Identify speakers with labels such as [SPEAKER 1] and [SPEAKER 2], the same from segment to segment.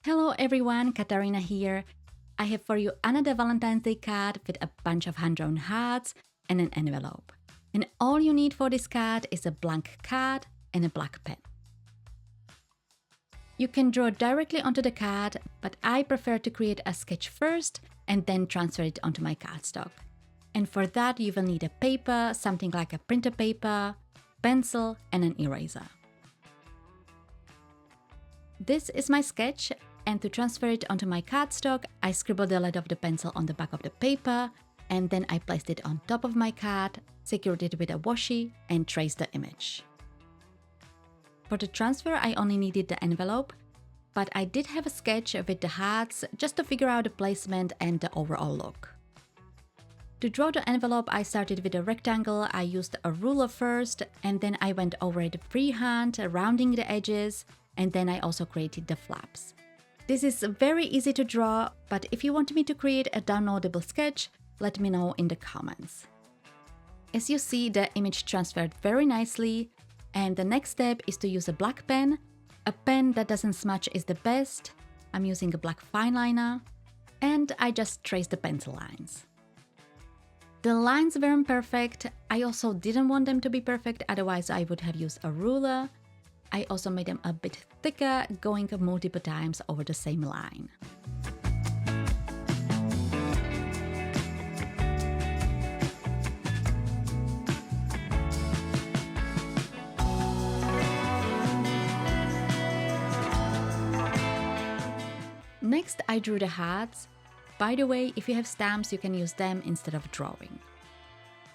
[SPEAKER 1] Hello everyone, Katarina here. I have for you another Valentine's Day card with a bunch of hand-drawn hearts and an envelope. And all you need for this card is a blank card and a black pen. You can draw directly onto the card, but I prefer to create a sketch first and then transfer it onto my cardstock. And for that you will need a paper, something like a printer paper, pencil and an eraser. This is my sketch, and to transfer it onto my cardstock, I scribbled the lead of the pencil on the back of the paper, and then I placed it on top of my card, secured it with a washi, and traced the image. For the transfer, I only needed the envelope, but I did have a sketch with the hearts just to figure out the placement and the overall look. To draw the envelope, I started with a rectangle. I used a ruler first, and then I went over it freehand, rounding the edges, and then I also created the flaps. This is very easy to draw, but if you want me to create a downloadable sketch, let me know in the comments. As you see, the image transferred very nicely, and the next step is to use a black pen. A pen that doesn't smudge is the best. I'm using a black fine liner, and I just traced the pencil lines. The lines weren't perfect. I also didn't want them to be perfect, otherwise I would have used a ruler. I also made them a bit thicker, going multiple times over the same line. Next, I drew the hearts. By the way, if you have stamps, you can use them instead of drawing.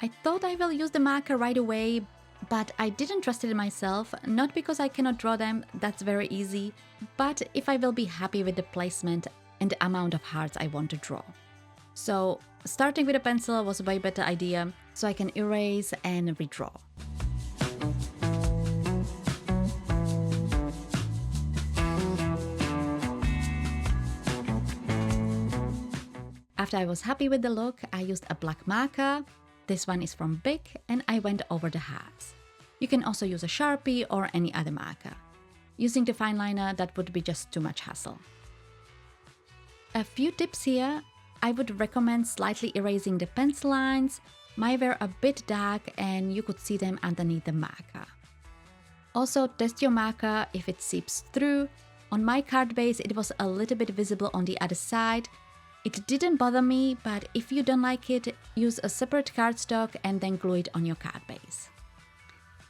[SPEAKER 1] I thought I will use the marker right away, but I didn't trust it in myself, not because I cannot draw them, that's very easy, but if I will be happy with the placement and the amount of hearts I want to draw. So starting with a pencil was a way better idea, so I can erase and redraw. After I was happy with the look, I used a black marker. This one is from Bic, and I went over the hearts. You can also use a Sharpie or any other marker. Using the fine liner, that would be just too much hassle. A few tips here. I would recommend slightly erasing the pencil lines. Mine were a bit dark and you could see them underneath the marker. Also, test your marker if it seeps through. On my card base, it was a little bit visible on the other side. It didn't bother me, but if you don't like it, use a separate cardstock and then glue it on your card base.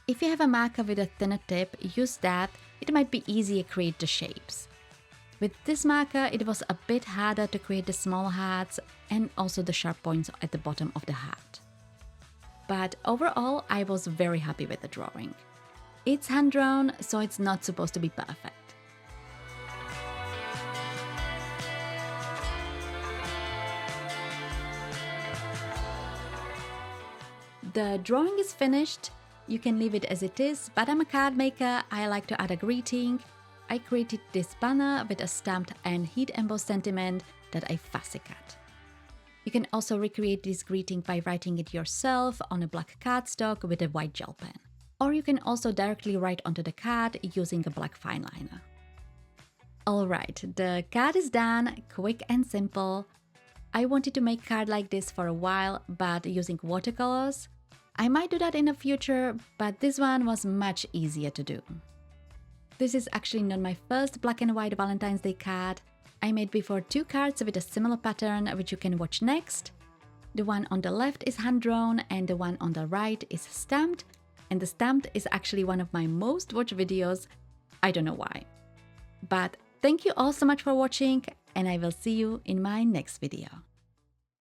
[SPEAKER 1] If you have a marker with a thinner tip, use that. It might be easier to create the shapes. With this marker, it was a bit harder to create the small hearts and also the sharp points at the bottom of the heart. But overall, I was very happy with the drawing. It's hand-drawn, so it's not supposed to be perfect. The drawing is finished. You can leave it as it is, but I'm a card maker. I like to add a greeting. I created this banner with a stamped and heat embossed sentiment that I fussy cut. You can also recreate this greeting by writing it yourself on a black cardstock with a white gel pen. Or you can also directly write onto the card using a black fine liner. Alright, the card is done, quick and simple. I wanted to make a card like this for a while, but using watercolors. I might do that in the future, but this one was much easier to do. This is actually not my first black and white Valentine's Day card. I made before 2 cards with a similar pattern, which you can watch next. The one on the left is hand-drawn and the one on the right is stamped. And the stamped is actually one of my most watched videos. I don't know why. But thank you all so much for watching, and I will see you in my next video.